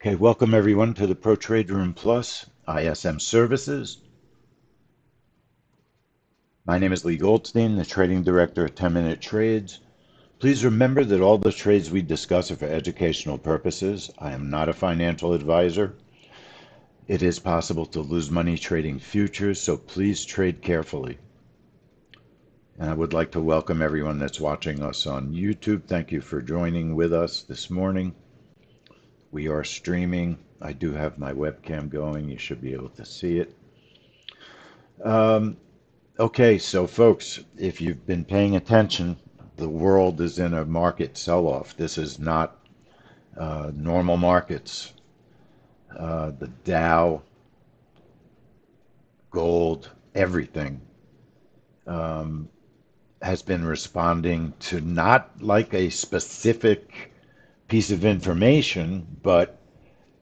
Okay, welcome everyone to the Pro Trade Room Plus ISM Services. My name is Lee Goldstein, the Trading Director at 10 Minute Trades. Please remember that all the trades we discuss are for educational purposes. I am not a financial advisor. It is possible to lose money trading futures, so please trade carefully. And I would like to welcome everyone that's watching us on YouTube. Thank you for joining with us this morning. We are streaming. I do have my webcam going. You should be able to see it. Um, okay, so folks, if you've been paying attention, the world is in a market sell-off. This is not normal markets. The Dow, gold, everything um, has been responding to not like a specific piece of information, but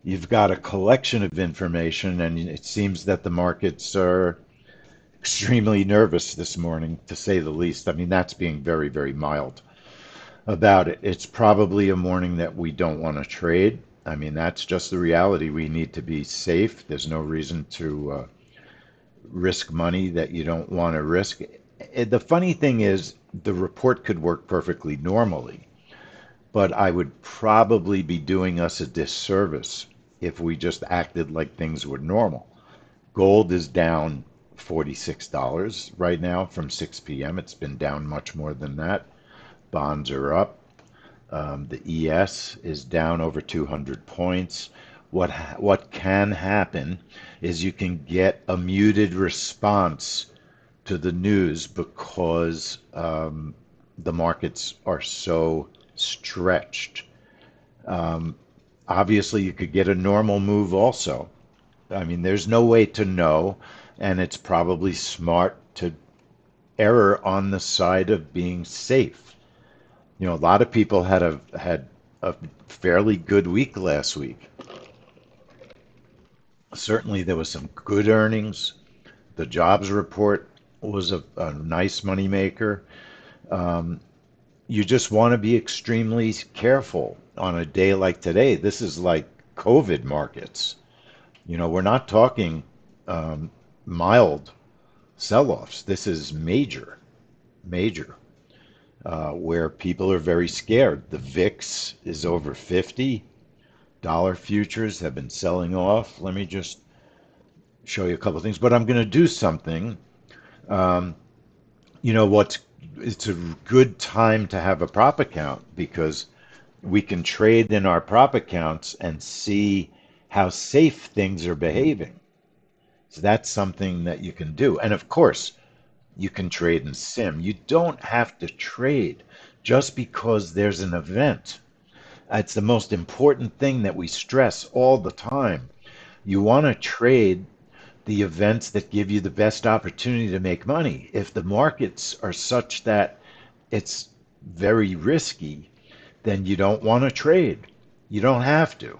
you've got a collection of information, and it seems that the markets are extremely nervous this morning, to say the least. I mean, that's being very, very mild about it. It's probably a morning that we don't want to trade. I mean, that's just the reality. We need to be safe. There's no reason to risk money that you don't want to risk. The funny thing is, the report could work perfectly normally, but I would probably be doing us a disservice if we just acted like things were normal. Gold is down $46 right now from 6 p.m. It's been down much more than that. Bonds are up. The ES is down over 200 points. What can happen is you can get a muted response to the news because the markets are so stretched. Um, Obviously, you could get a normal move also. I mean, there's no way to know, and it's probably smart to err on the side of being safe. You know, a lot of people had a fairly good week last week. Certainly, there was some good earnings. The jobs report was a nice moneymaker. Um, you just want to be extremely careful on a day like today. This is like COVID markets. You know, we're not talking um, mild sell-offs. This is major, major, where people are very scared. The VIX is over 50. Dollar futures have been selling off. Let me just show you a couple of things, but I'm going to do something. Um, you know what's It's a good time to have a prop account because we can trade in our prop accounts and see how safe things are behaving. So that's something that you can do. And of course, you can trade in sim. You don't have to trade just because there's an event. It's the most important thing that we stress all the time. You want to trade the events that give you the best opportunity to make money. If the markets are such that it's very risky, then you don't want to trade. You don't have to.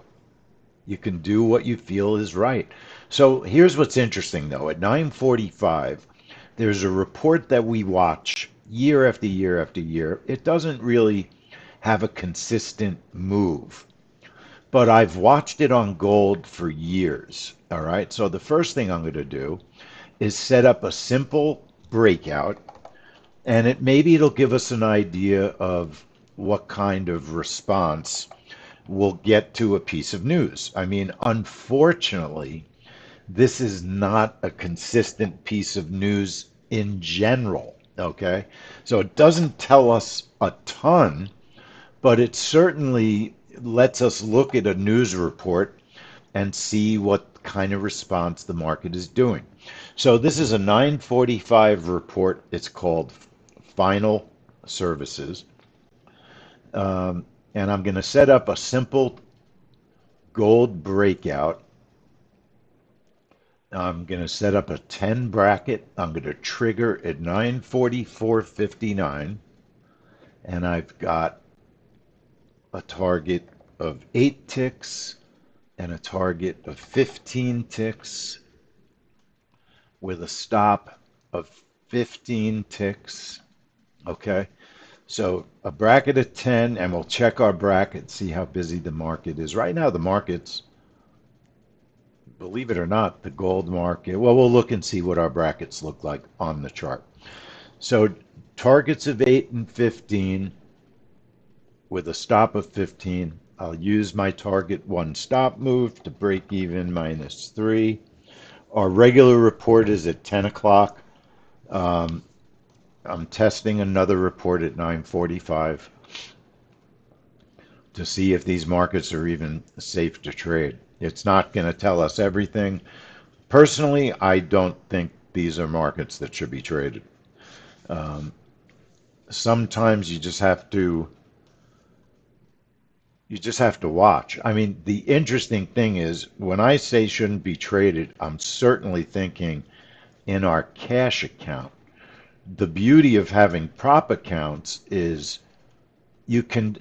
You can do what you feel is right. So here's what's interesting though. At 9:45, there's a report that we watch year after year after year. It doesn't really have a consistent move, but I've watched it on gold for years. All right. So the first thing I'm going to do is set up a simple breakout, and maybe it'll give us an idea of what kind of response we'll get to a piece of news. I mean, unfortunately, this is not a consistent piece of news in general. Okay. So it doesn't tell us a ton, but it certainly lets us look at a news report and see what kind of response the market is doing. So this is a 9:45 report. It's called Final Services. Um, and I'm going to set up a simple gold breakout. I'm going to set up a 10 bracket. I'm going to trigger at 9:44.59, and I've got a target of 8 ticks and a target of 15 ticks with a stop of 15 ticks. Okay, so a bracket of 10, and we'll check our bracket, see how busy the market is. Right now, the market's believe it or not, the gold market, well, we'll look and see what our brackets look like on the chart. So targets of 8 and 15 with a stop of 15. I'll use my target one stop move to break even -3. Our regular report is at 10 o'clock. Um, I'm testing another report at 9:45 to see if these markets are even safe to trade. It's not going to tell us everything. Personally, I don't think these are markets that should be traded. Um, Sometimes you just have to watch. I mean, the interesting thing is when I say shouldn't be traded, I'm certainly thinking in our cash account. The beauty of having prop accounts is you can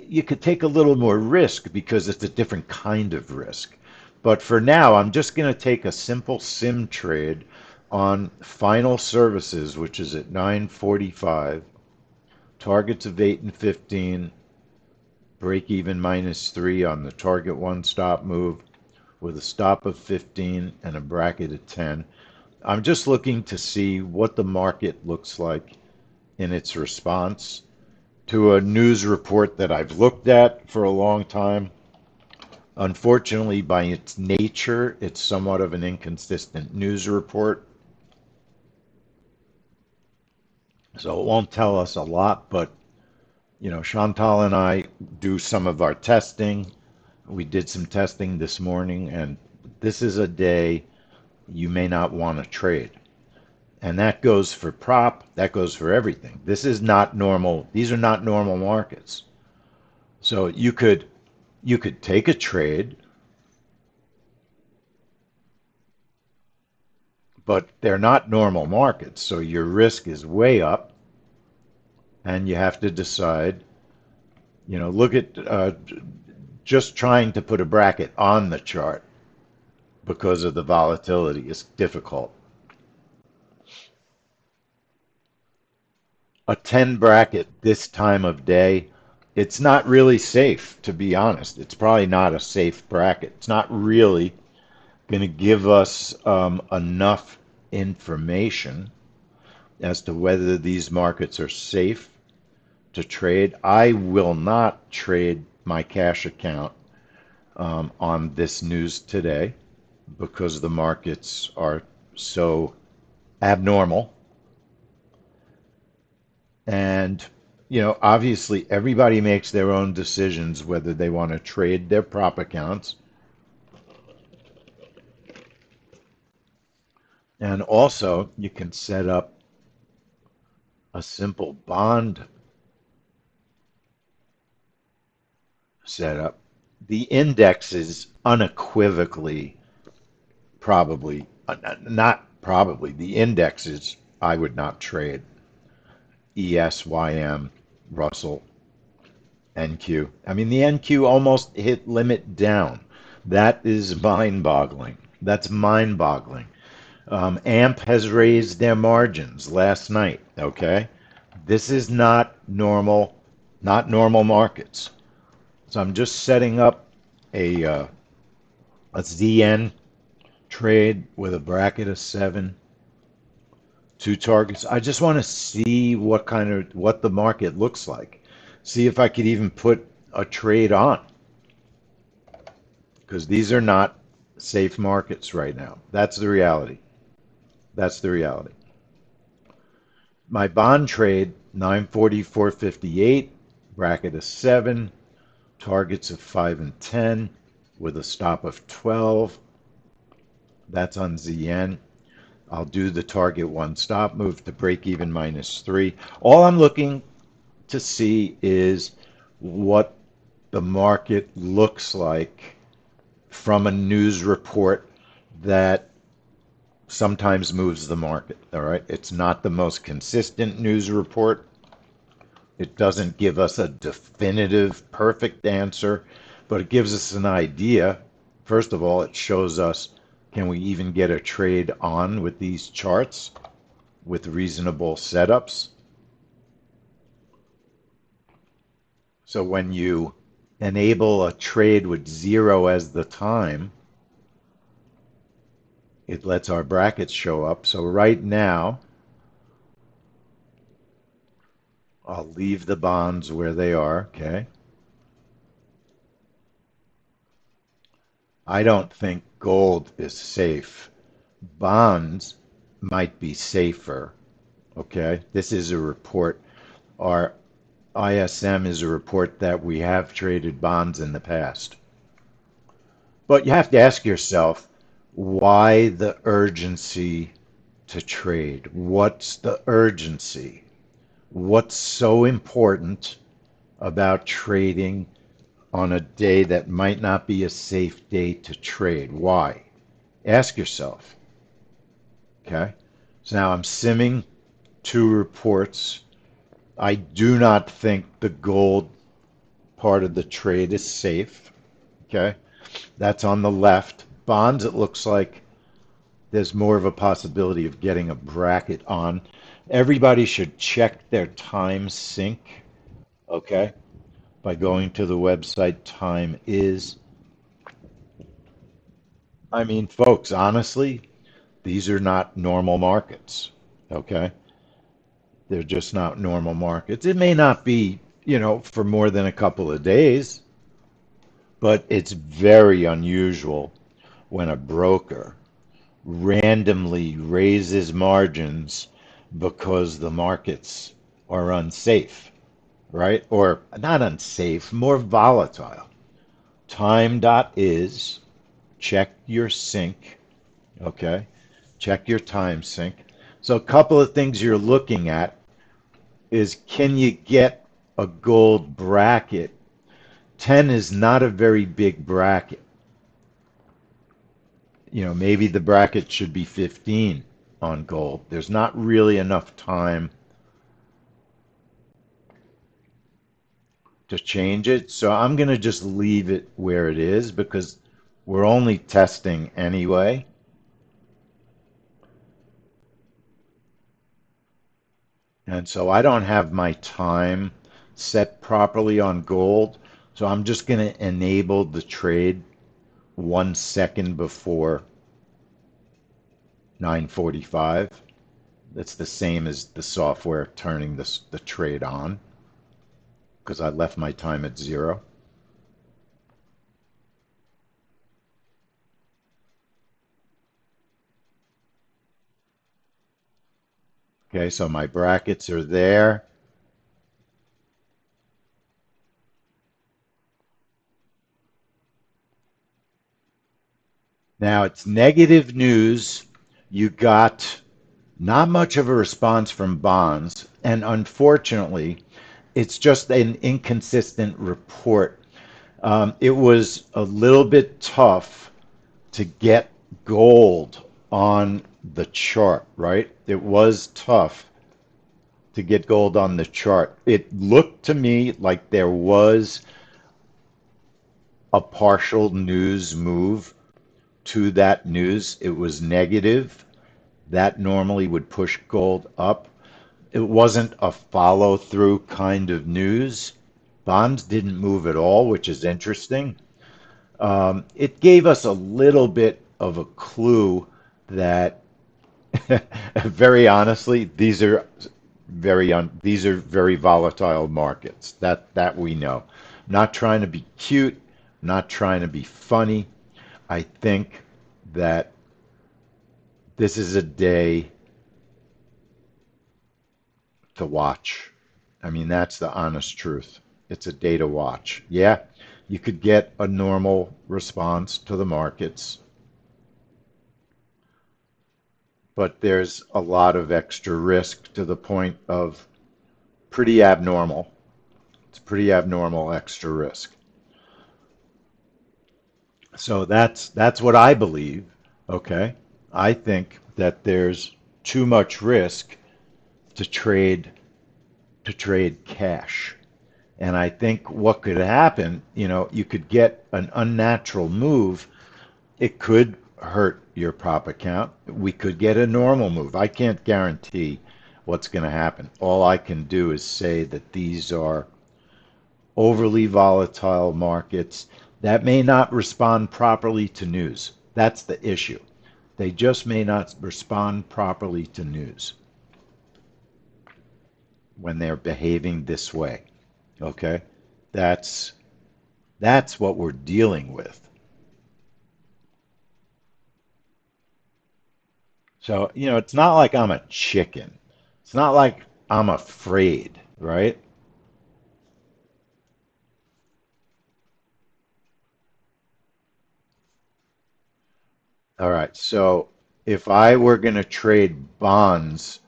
you could take a little more risk because it's a different kind of risk. But for now, I'm just going to take a simple sim trade on final services, which is at 9:45, targets of 8 and 15, break even -3 on the target one stop move with a stop of 15 and a bracket of 10. I'm just looking to see what the market looks like in its response to a news report that I've looked at for a long time. Unfortunately, by its nature, it's somewhat of an inconsistent news report. So it won't tell us a lot, but Chantal and I do some of our testing. We did some testing this morning, and this is a day you may not want to trade. And that goes for prop, that goes for everything. This is not normal. These are not normal markets. So you could take a trade, but they're not normal markets. So your risk is way up, and you have to decide, look at just trying to put a bracket on the chart because of the volatility is difficult. A 10 bracket this time of day, it's not really safe, to be honest. It's probably not a safe bracket. It's not really going to give us enough information as to whether these markets are safe to trade. I will not trade my cash account on this news today because the markets are so abnormal. And, obviously everybody makes their own decisions whether they want to trade their prop accounts. And also, you can set up a simple bond setup. The index is unequivocally probably, not probably, the indexes I would not trade. ESYM, Russell, NQ. I mean, the NQ almost hit limit down. That is mind-boggling. That's mind-boggling. AMP has raised their margins last night, okay? This is not normal markets. So I'm just setting up a ZN trade with a bracket of 7, 2 targets. I just want to see what the market looks like. See if I could even put a trade on because these are not safe markets right now. That's the reality. That's the reality. My bond trade 944.58, bracket of 7, targets of 5 and 10 with a stop of 12. That's on ZN. I'll do the target one stop move to break even -3. All I'm looking to see is what the market looks like from a news report that sometimes moves the market. All right. It's not the most consistent news report. It doesn't give us a definitive, perfect answer, but it gives us an idea. First of all, it shows us can we even get a trade on with these charts with reasonable setups? So when you enable a trade with 0 as the time, It lets our brackets show up. So right now, I'll leave the bonds where they are, okay? I don't think gold is safe. Bonds might be safer, okay? This is a report. Our ISM is a report that we have traded bonds in the past. But you have to ask yourself, why the urgency to trade? What's the urgency? What's so important about trading on a day that might not be a safe day to trade? Why? Ask yourself. Okay. So now I'm simming two reports. I do not think the gold part of the trade is safe. Okay. That's on the left. Bonds, it looks like there's more of a possibility of getting a bracket on. Everybody should check their time sync, okay, by going to the website time is. I mean, folks, honestly, these are not normal markets, okay? They're just not normal markets. It may not be, for more than a couple of days, but it's very unusual when a broker randomly raises margins because the markets are unsafe, right? Or not unsafe, more volatile. Time dot is, check your sync, okay? Check your time sync. So a couple of things you're looking at is, can you get a gold bracket? 10 is not a very big bracket. Maybe the bracket should be 15 on gold. There's not really enough time to change it. So I'm going to just leave it where it is because we're only testing anyway. And so I don't have my time set properly on gold. So I'm just going to enable the trade 1 second before 9:45. That's the same as the software turning the trade on because I left my time at 0. Okay, so my brackets are there. Now it's negative news. You got not much of a response from bonds, and unfortunately, it's just an inconsistent report. It was a little bit tough to get gold on the chart, right? It was tough to get gold on the chart. It looked to me like there was a partial news move to that news. It was negative. That normally would push gold up. It wasn't a follow through kind of news. Bonds didn't move at all, which is interesting. It gave us a little bit of a clue that, very honestly, these are very volatile markets. That we know. Not trying to be cute, not trying to be funny. I think that this is a day to watch. I mean, that's the honest truth. It's a day to watch. Yeah, you could get a normal response to the markets, but there's a lot of extra risk to the point of pretty abnormal. It's pretty abnormal extra risk. So that's what I believe. Okay. I think that there's too much risk to trade cash. And I think what could happen, you could get an unnatural move. It could hurt your prop account. We could get a normal move. I can't guarantee what's going to happen. All I can do is say that these are overly volatile markets that may not respond properly to news. That's the issue. They just may not respond properly to news when they're behaving this way. Okay? That's that's what we're dealing with. So, it's not like I'm a chicken. It's not like I'm afraid, right? All right. So, if I were going to trade bonds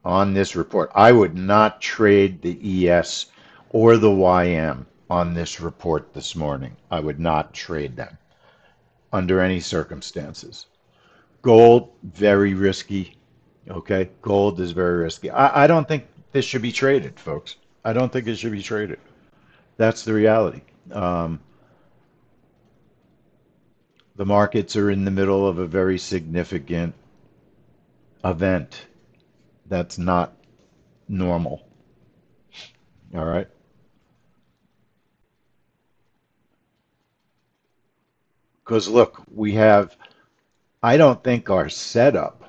on this report, I would not trade the ES or the YM on this report this morning. I would not trade them under any circumstances. Gold, very risky. Okay. Gold is very risky. I don't think this should be traded, folks. I don't think it should be traded. That's the reality. Um, the markets are in the middle of a very significant event that's not normal. All right. Because look, I don't think our setup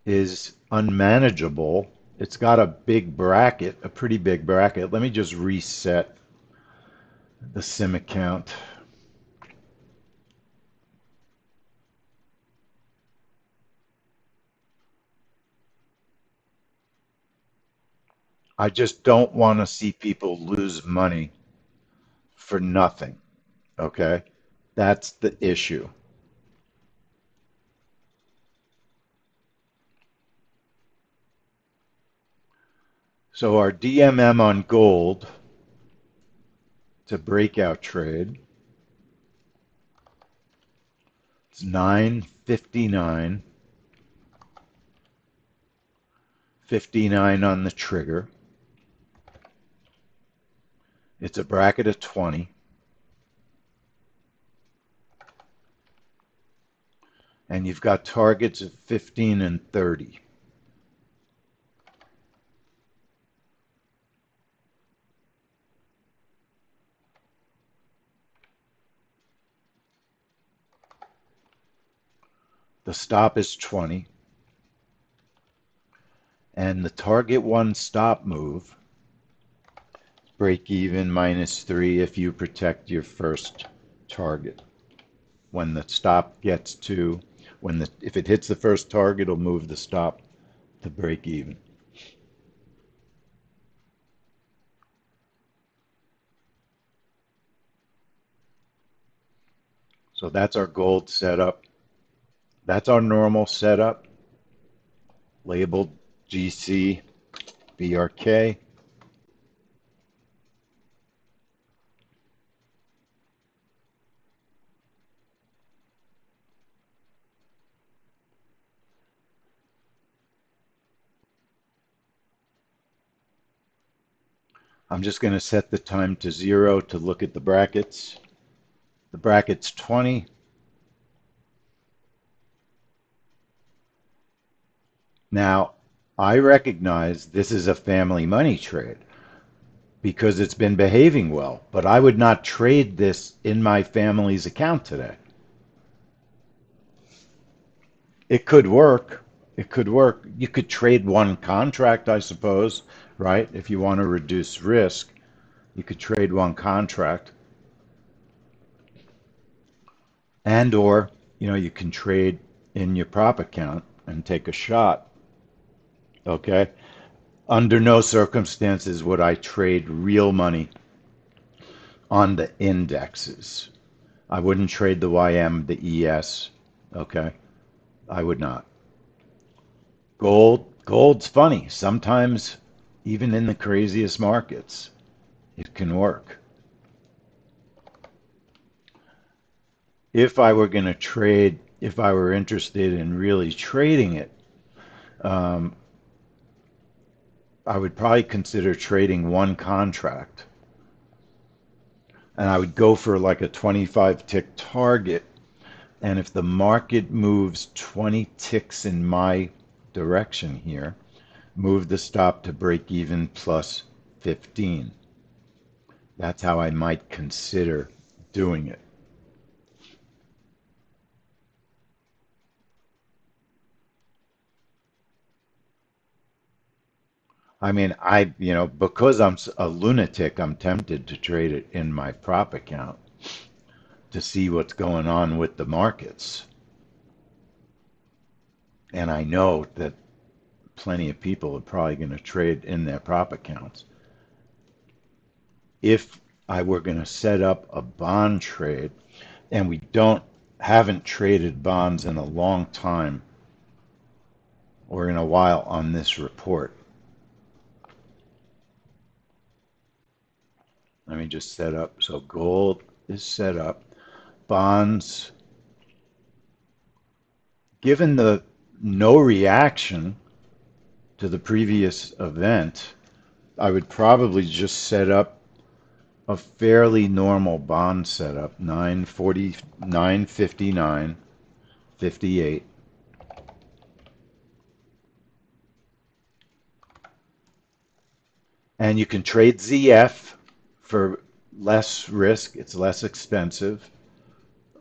is unmanageable. It's got a big bracket, a pretty big bracket. Let me just reset the sim account. I just don't want to see people lose money for nothing. Okay. That's the issue. So our DMM on gold, it's a breakout trade. It's 959.59 on the trigger. It's a bracket of 20. And you've got targets of 15 and 30. The stop is 20. And the target one stop move, break even -3 if you protect your first target. When the stop gets to, if it hits the first target, it'll move the stop to break even. So that's our gold setup. That's our normal setup, labeled GC BRK. I'm just going to set the time to 0 to look at the brackets. The bracket's 20. Now, I recognize this is a family money trade because it's been behaving well, but I would not trade this in my family's account today. It could work. It could work. You could trade one contract, I suppose, right? If you want to reduce risk, you could trade one contract. And or, you can trade in your prop account and take a shot. Okay? Under no circumstances would I trade real money on the indexes. I wouldn't trade the YM, the ES. Okay? I would not. Gold's funny. Sometimes, even in the craziest markets, it can work. If I were interested in really trading it, um, I would probably consider trading one contract. And I would go for like a 25 tick target. And if the market moves 20 ticks in my direction here, move the stop to break even plus 15. That's how I might consider doing it. I mean, because I'm a lunatic, I'm tempted to trade it in my prop account to see what's going on with the markets. And I know that plenty of people are probably going to trade in their prop accounts. If I were going to set up a bond trade, and we don't haven't traded bonds in a long time or in a while on this report. Let me just set up. So gold is set up. Bonds, given the no reaction to the previous event, I would probably just set up a fairly normal bond setup, 940, 959, 58. And you can trade ZF for less risk, it's less expensive.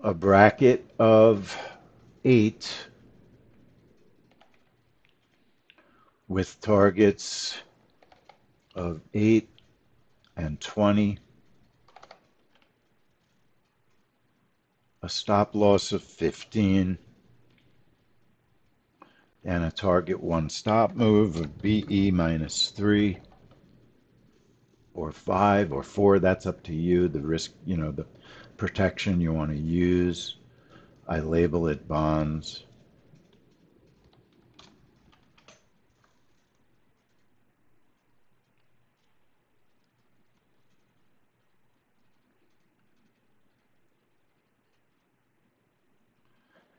A bracket of 8 with targets of 8 and 20. A stop loss of 15 and a target 1 stop move of BE minus 3 or 5 or 4. That's up to you. The risk, the protection you want to use. I label it bonds.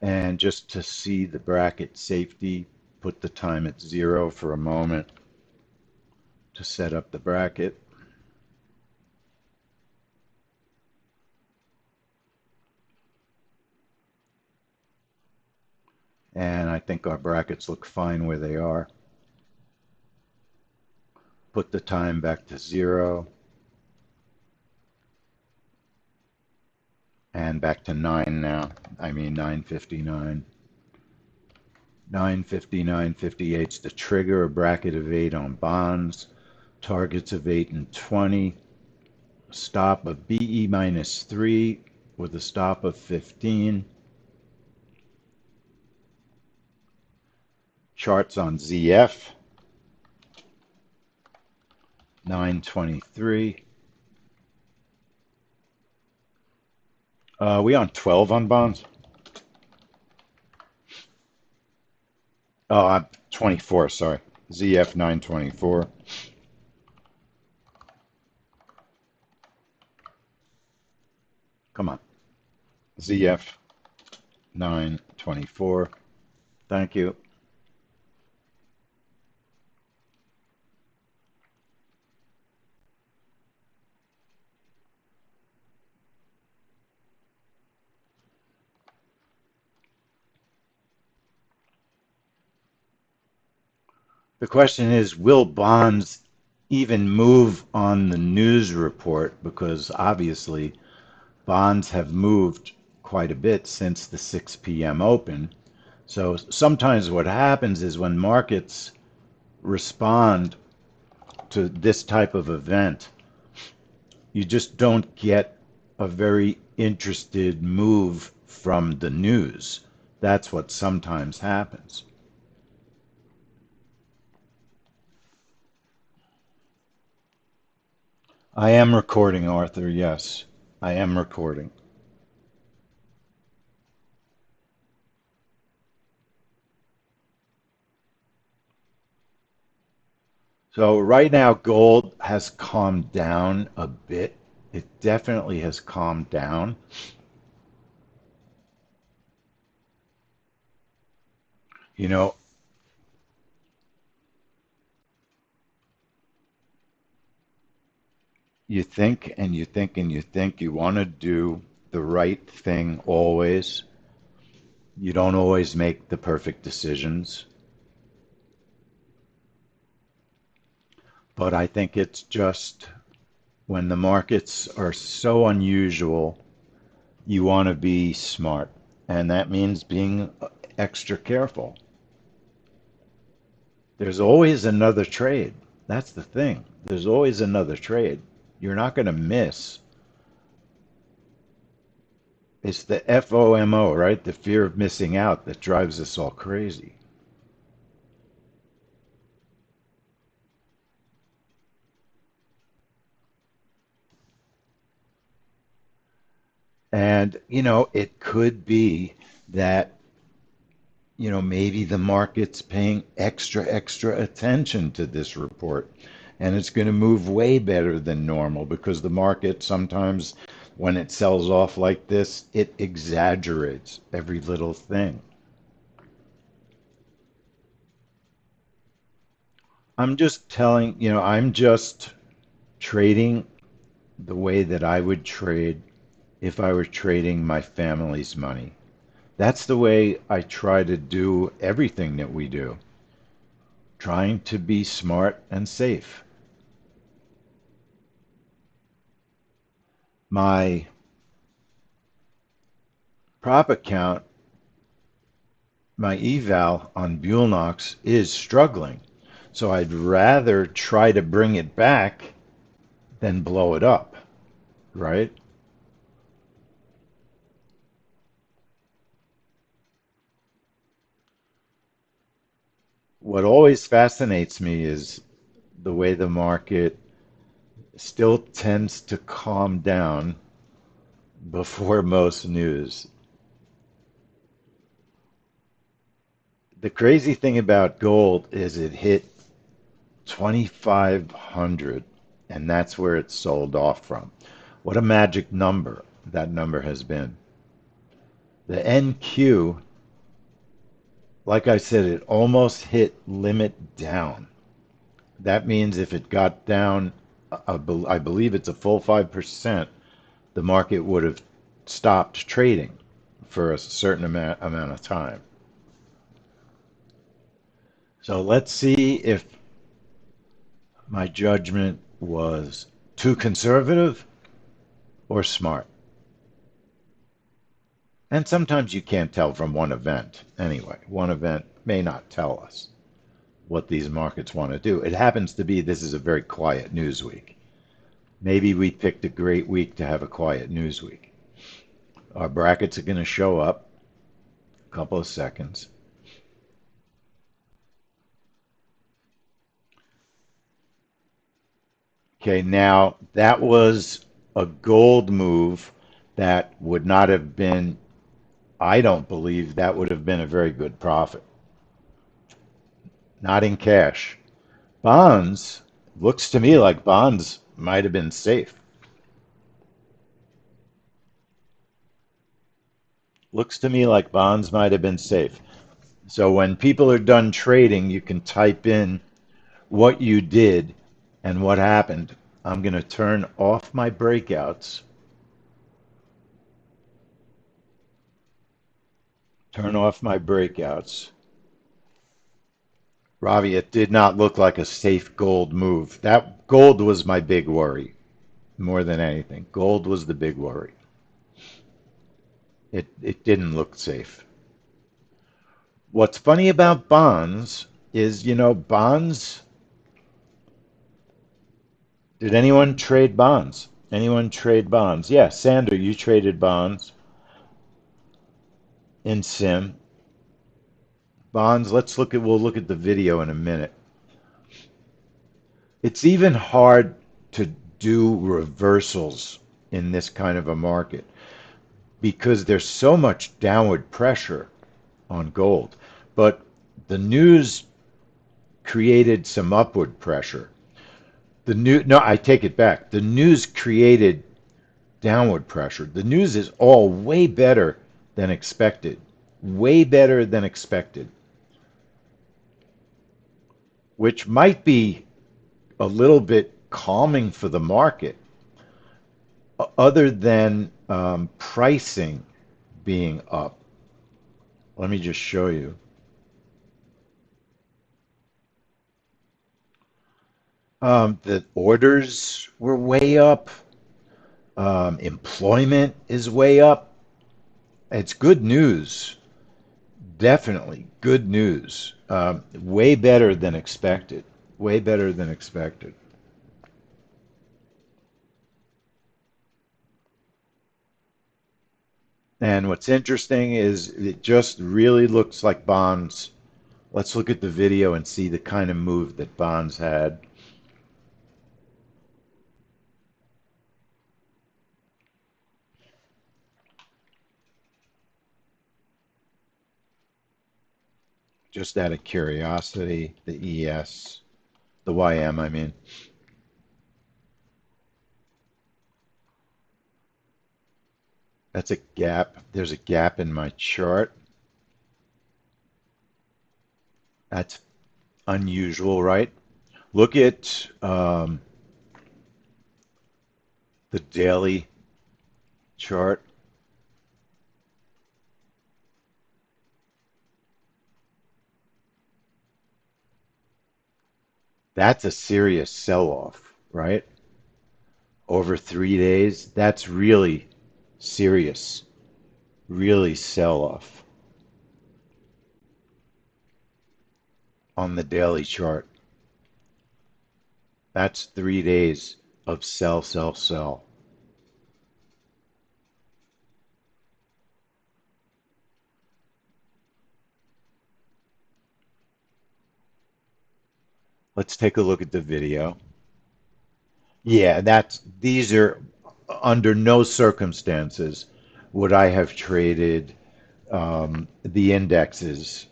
And just to see the bracket safety, put the time at 0 for a moment to set up the bracket. And I think our brackets look fine where they are. Put the time back to 0 and back to 9 now. I mean 9:59. 9:59:58 is the trigger, a bracket of 8 on bonds, targets of 8 and 20, stop of BE minus 3 with a stop of 15. Charts on ZF, 923. We on 12 on bonds? Oh, I'm 24, sorry. ZF 924. Come on. ZF 924. Thank you. The question is, will bonds even move on the news report? Because obviously bonds have moved quite a bit since the 6 p.m. open. So sometimes what happens is when markets respond to this type of event, you just don't get a very interested move from the news. That's what sometimes happens. I am recording, Arthur. Yes, I am recording. So right now, gold has calmed down a bit. It definitely has calmed down. You know, you think and you think and you think you want to do the right thing always. You don't always make the perfect decisions, but I think it's just when the markets are so unusual, you want to be smart. And that means being extra careful. There's always another trade. That's the thing. There's always another trade. You're not going to miss. It's the FOMO, right? The fear of missing out that drives us all crazy. And, it could be that, maybe the market's paying extra attention to this report. And it's going to move way better than normal because the market sometimes, when it sells off like this, it exaggerates every little thing. I'm just trading the way that I would trade if I were trading my family's money. That's the way I try to do everything that we do, trying to be smart and safe. My prop account, my eval on Buellnox is struggling. So I'd rather try to bring it back than blow it up, right? What always fascinates me is the way the market still tends to calm down before most news. The crazy thing about gold is it hit 2,500, and that's where it sold off from. What a magic number that number has been. The NQ, like I said, it almost hit limit down. That means if it got down, I believe it's a full 5%, the market would have stopped trading for a certain amount of time. So let's see if my judgment was too conservative or smart. And sometimes you can't tell from one event. Anyway, one event may not tell us what these markets want to do. It happens to be this is a very quiet news week. Maybe we picked a great week to have a quiet news week. Our brackets are going to show up a couple of seconds. Okay, now that was a gold move that would not have been, I don't believe that would have been a very good profit. Not in cash. Bonds, looks to me like bonds might have been safe. Looks to me like bonds might have been safe. So when people are done trading, you can type in what you did and what happened. I'm going to turn off my breakouts. Turn off my breakouts. Ravi, it did not look like a safe gold move. That gold was my big worry more than anything. Gold was the big worry. It didn't look safe. What's funny about bonds is, bonds, did anyone trade bonds? Anyone trade bonds? Yeah, Sander, you traded bonds in Sim. Bonds, we'll look at the video in a minute. It's even hard to do reversals in this kind of a market because there's so much downward pressure on gold. But the news created some upward pressure. No, I take it back. The news created downward pressure. The news is all way better than expected. Way better than expected, which might be a little bit calming for the market, other than pricing being up. Let me just show you. The orders were way up. Employment is way up. It's good news. Definitely good news. Way better than expected. way better than expected. And what's interesting is it just really looks like bonds. Let's look at the video and see the kind of move that bonds had. Just out of curiosity, the ES, the YM, I mean. That's a gap. There's a gap in my chart. That's unusual, right? Look at the daily chart. That's a serious sell-off, right? Over 3 days. That's really serious, really sell-off on the daily chart. That's 3 days of sell, sell, sell. Let's take a look at the video. Yeah, these are under no circumstances would I have traded the indexes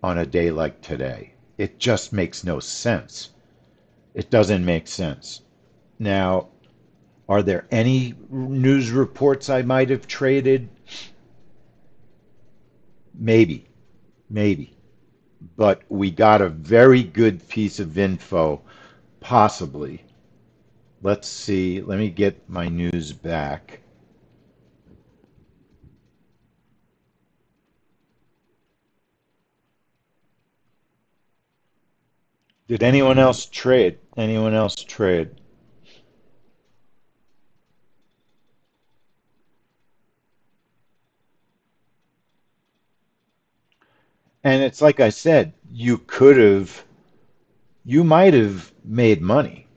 on a day like today. It just makes no sense. It doesn't make sense. Now, are there any news reports I might have traded? Maybe, maybe. But we got a very good piece of info, possibly. Let's see. Let me get my news back. Did anyone else trade? Anyone else trade? And it's like I said, you might have made money.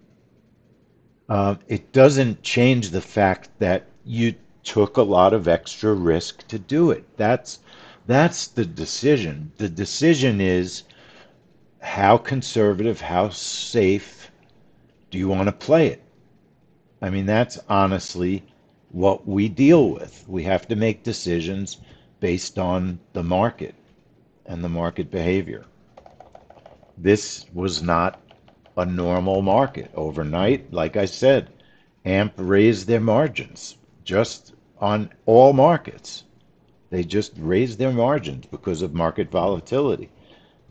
It doesn't change the fact that you took a lot of extra risk to do it. That's the decision. The decision is how conservative, how safe do you want to play it? I mean, that's honestly what we deal with. We have to make decisions based on the market and the market behavior. This was not a normal market overnight. Like I said, AMP raised their margins just on all markets. They just raised their margins because of market volatility.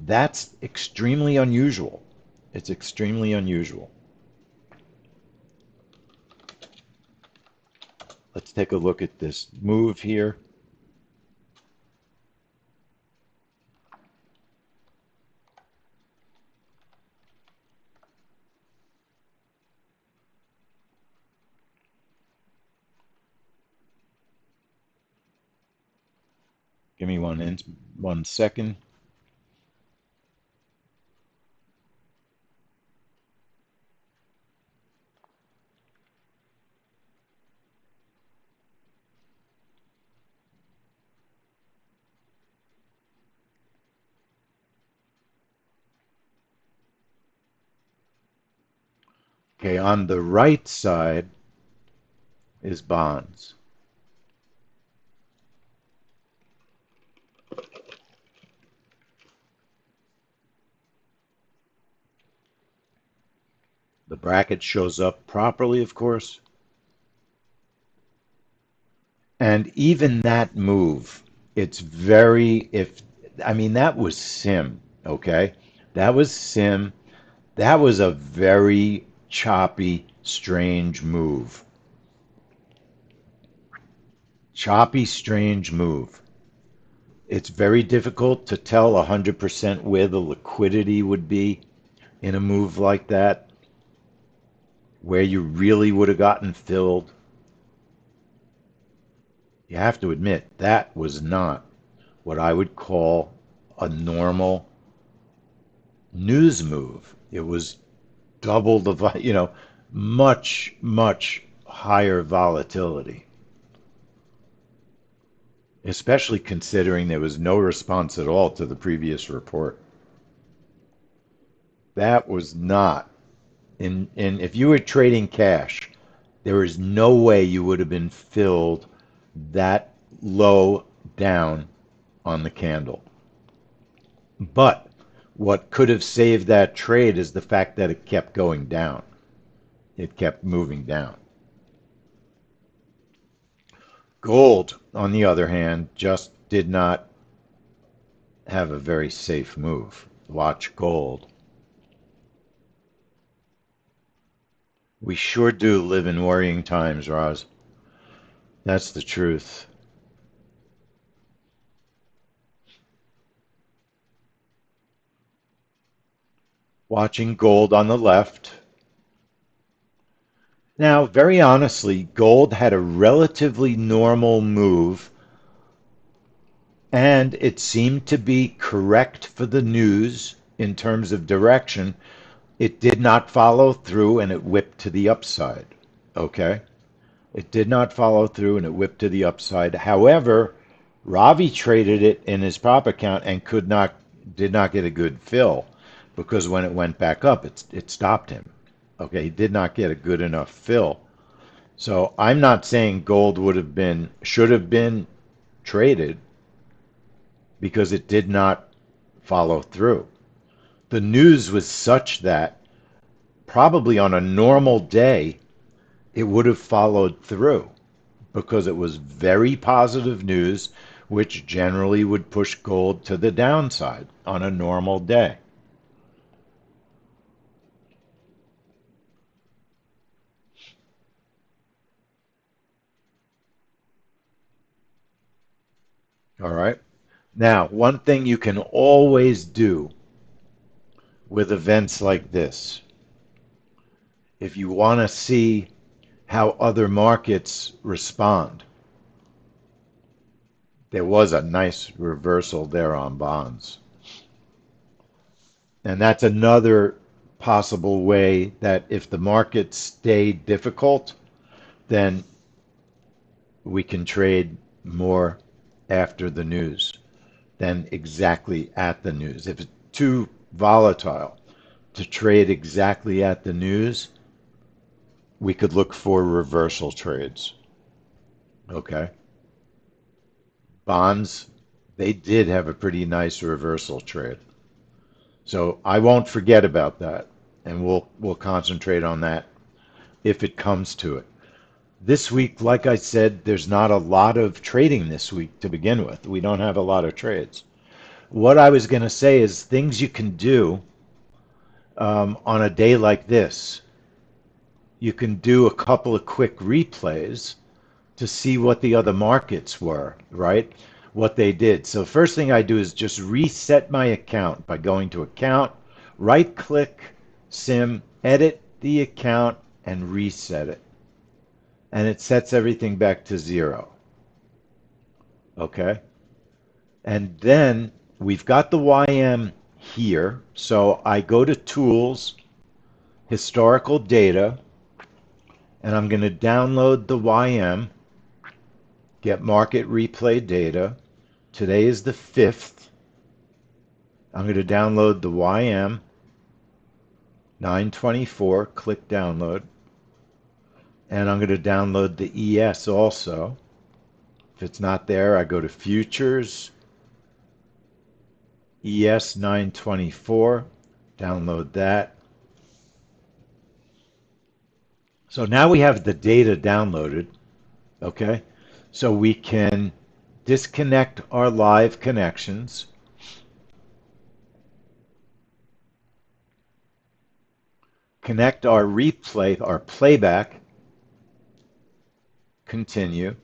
That's extremely unusual. It's extremely unusual. Let's take a look at this move here. Give me 1 second. Okay, on the right side is bonds. The bracket shows up properly, of course. And even that move, it's very, if, I mean, that was sim, okay? That was sim. That was a very choppy, strange move. Choppy, strange move. It's very difficult to tell 100% where the liquidity would be in a move like that, where you really would have gotten filled. You have to admit, that was not what I would call a normal news move. It was double much, much higher volatility, especially considering there was no response at all to the previous report. That was not in if you were trading cash, there is no way you would have been filled that low down on the candle. But what could have saved that trade is the fact that it kept going down. It kept moving down. Gold, on the other hand, just did not have a very safe move. Watch gold. We sure do live in worrying times, Roz. That's the truth. Watching gold on the left. Now, very honestly, gold had a relatively normal move, and it seemed to be correct for the news in terms of direction. It did not follow through and it whipped to the upside. Okay? It did not follow through and it whipped to the upside. However, Ravi traded it in his prop account and did not get a good fill because when it went back up, it stopped him. Okay, he did not get a good enough fill. So I'm not saying gold should have been traded because it did not follow through. The news was such that probably on a normal day, it would have followed through because it was very positive news, which generally would push gold to the downside on a normal day. All right. Now, one thing you can always do with events like this, if you want to see how other markets respond, there was a nice reversal there on bonds. And that's another possible way that if the markets stay difficult, then we can trade more after the news than exactly at the news. If it's too volatile to trade exactly at the news, we could look for reversal trades. Okay. Bonds, they did have a pretty nice reversal trade. So I won't forget about that, and we'll concentrate on that if it comes to it. This week, like I said, there's not a lot of trading this week to begin with. We don't have a lot of trades. What I was going to say is things you can do on a day like this. You can do a couple of quick replays to see what the other markets were, right? What they did. So first thing I do is just reset my account by going to account, right click, sim, edit the account and reset it. And it sets everything back to zero. Okay? And then we've got the YM here. So I go to tools, historical data, and I'm going to download the YM, get market replay data. Today is the 5th. I'm going to download the YM 924, click download. And I'm going to download the ES also. If it's not there, I go to futures, ES 924, download that. So now we have the data downloaded, okay? So we can disconnect our live connections, connect our replay, our playback, continue.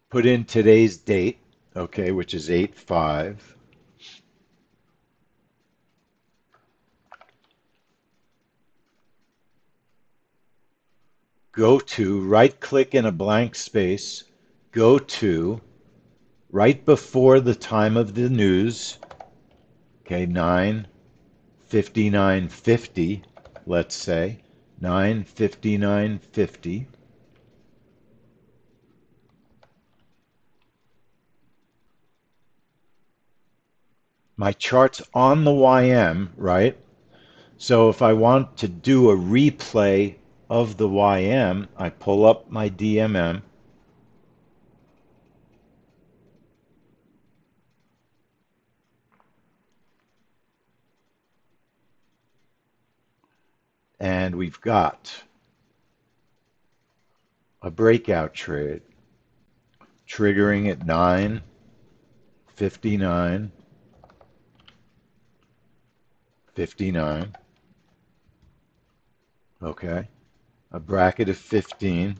Put in today's date, okay, which is 8/5. Go to, right click in a blank space, go to right before the time of the news, okay, 9:59:50, let's say, 9:59:50. My chart's on the YM, right? So if I want to do a replay of the YM, I pull up my DMM and we've got a breakout trade triggering at 9:59:59. Okay. A bracket of 15.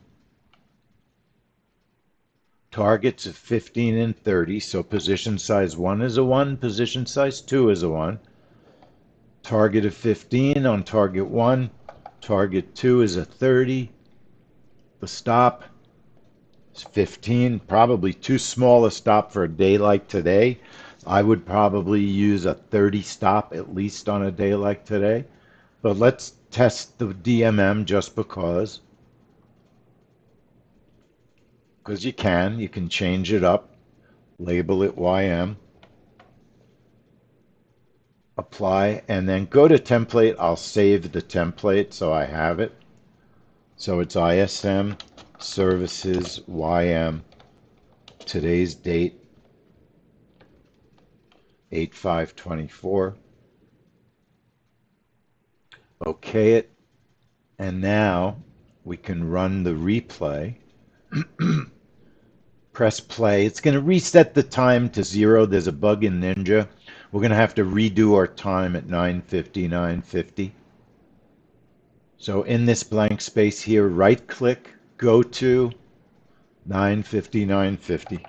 Targets of 15 and 30. So position size 1 is a 1, position size 2 is a 1. Target of 15 on target 1. Target 2 is a 30. The stop is 15. Probably too small a stop for a day like today. I would probably use a 30 stop at least on a day like today. But let's test the DMM just because you can. You can change it up, label it YM, apply, and then go to template. I'll save the template so I have it. So it's ISM Services YM, today's date, 8/5/24. Okay it, and now we can run the replay. Press play. It's going to reset the time to 0. There's a bug in Ninja. We're going to have to redo our time at 9:59:50. So in this blank space here, right click, go to 9:59:50.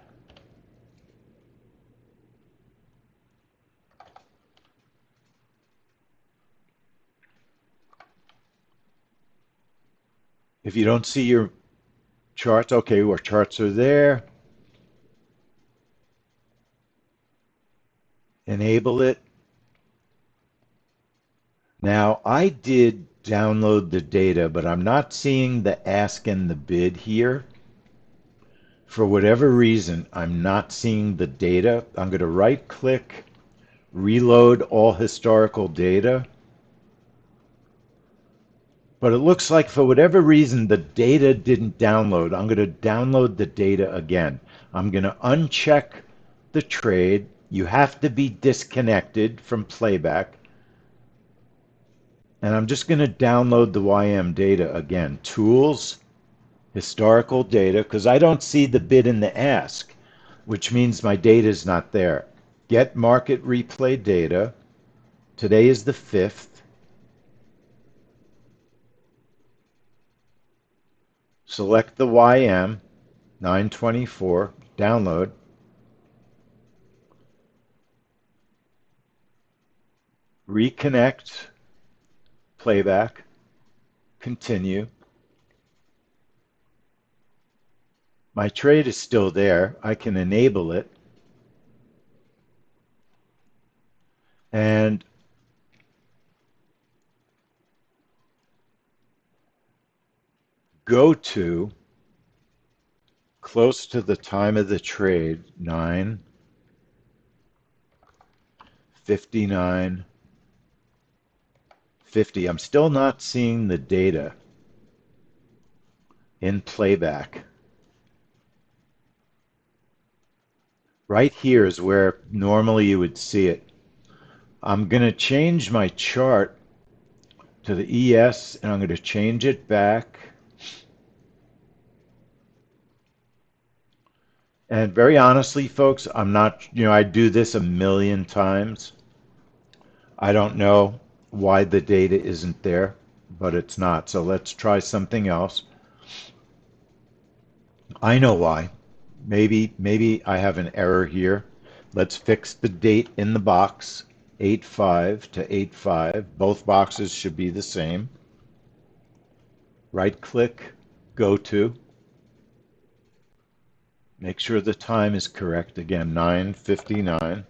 If you don't see your charts, okay, our charts are there. Enable it. Now, I did download the data, but I'm not seeing the ask and the bid here. For whatever reason, I'm not seeing the data. I'm going to right click, reload all historical data. But it looks like for whatever reason, the data didn't download. I'm going to download the data again. I'm going to uncheck the trade. You have to be disconnected from playback. And I'm just going to download the YM data again. Tools, historical data, because I don't see the bid and the ask, which means my data is not there. Get market replay data. Today is the 5th. Select the YM, 924, download. Reconnect, playback, continue. My trade is still there. I can enable it. And go to close to the time of the trade, 9:59:50. I'm still not seeing the data in playback. Right here is where normally you would see it. I'm going to change my chart to the ES and I'm going to change it back. And very honestly, folks, I'm not, I do this a million times. I don't know why the data isn't there, but it's not. So let's try something else. I know why. Maybe I have an error here. Let's fix the date in the box, 8/5 to 8/5. Both boxes should be the same. Right click, go to Make sure the time is correct. Again, 9:59,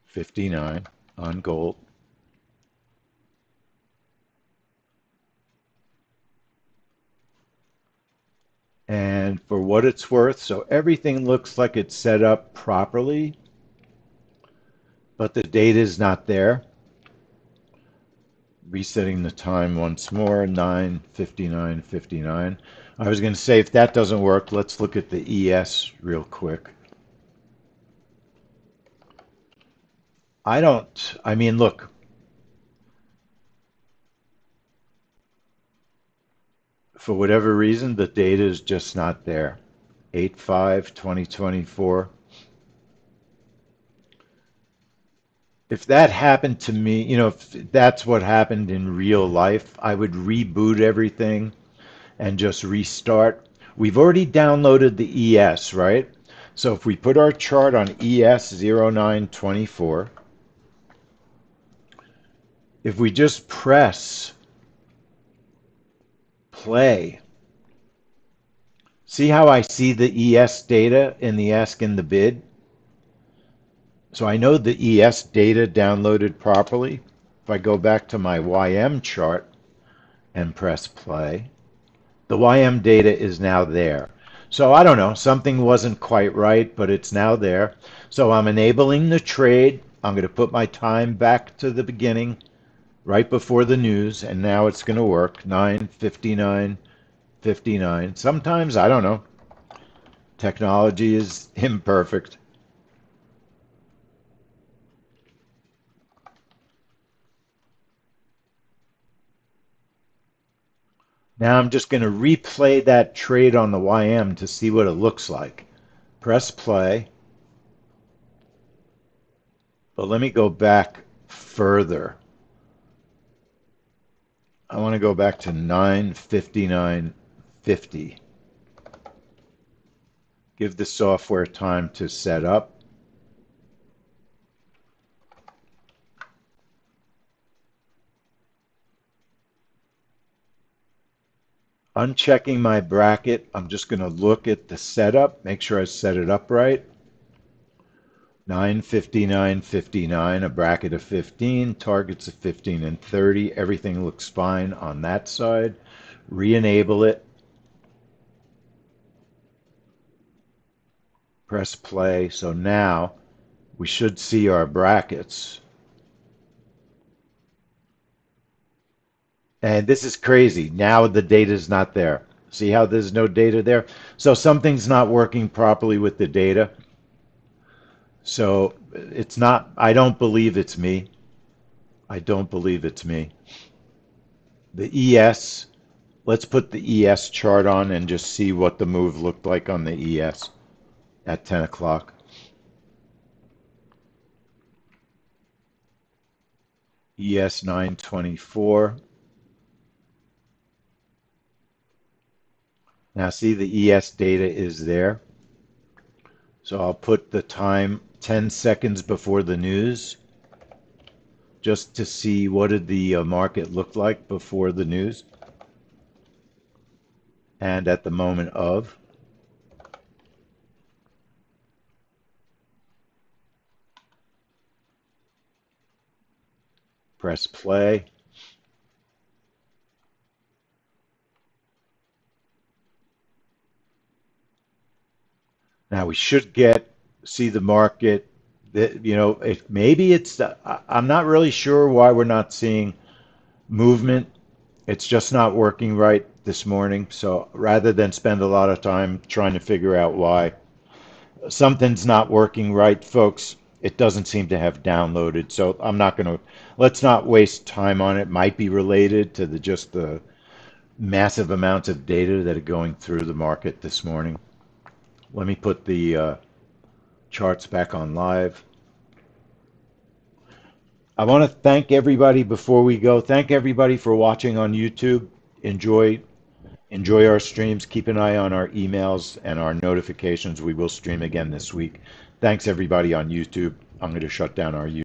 59 on gold. And for what it's worth, so everything looks like it's set up properly, but the data is not there. Resetting the time once more, 9:59:59. I was going to say, if that doesn't work, let's look at the ES real quick. I mean, look, for whatever reason, the data is just not there. 8/5/2024. If that happened to me, if that's what happened in real life, I would reboot everything and just restart. We've already downloaded the ES, right? So if we put our chart on ES 0924, if we just press play, see how I see the ES data in the ask and the bid? So I know the ES data downloaded properly. If I go back to my YM chart and press play, the YM data is now there. So I don't know, something wasn't quite right, but it's now there. So I'm enabling the trade. I'm going to put my time back to the beginning, right before the news, and now it's going to work. 9:59:59. Sometimes, I don't know, technology is imperfect. Now I'm just going to replay that trade on the YM to see what it looks like. Press play. But let me go back further. I want to go back to 9:59:50. Give the software time to set up. Unchecking my bracket, I'm just going to look at the setup, make sure I set it up right. 9:59:59, a bracket of 15, targets of 15 and 30. Everything looks fine on that side. Re-enable it. Press play. So now we should see our brackets. And this is crazy. Now the data is not there. See how there's no data there? So something's not working properly with the data. So it's not, I don't believe it's me. I don't believe it's me. The ES, let's put the ES chart on and just see what the move looked like on the ES at 10 o'clock. ES 924. Now see the ES data is there. So I'll put the time 10 seconds before the news just to see what did the market look like before the news and at the moment of. Press play. Now we should see the market that, maybe I'm not really sure why we're not seeing movement. It's just not working right this morning. So rather than spend a lot of time trying to figure out why, something's not working right, folks. It doesn't seem to have downloaded. So let's not waste time on it. Might be related to just the massive amounts of data that are going through the market this morning. Let me put the charts back on live. I want to thank everybody before we go. Thank everybody for watching on YouTube. Enjoy our streams. Keep an eye on our emails and our notifications. We will stream again this week. Thanks everybody on YouTube. I'm going to shut down our YouTube.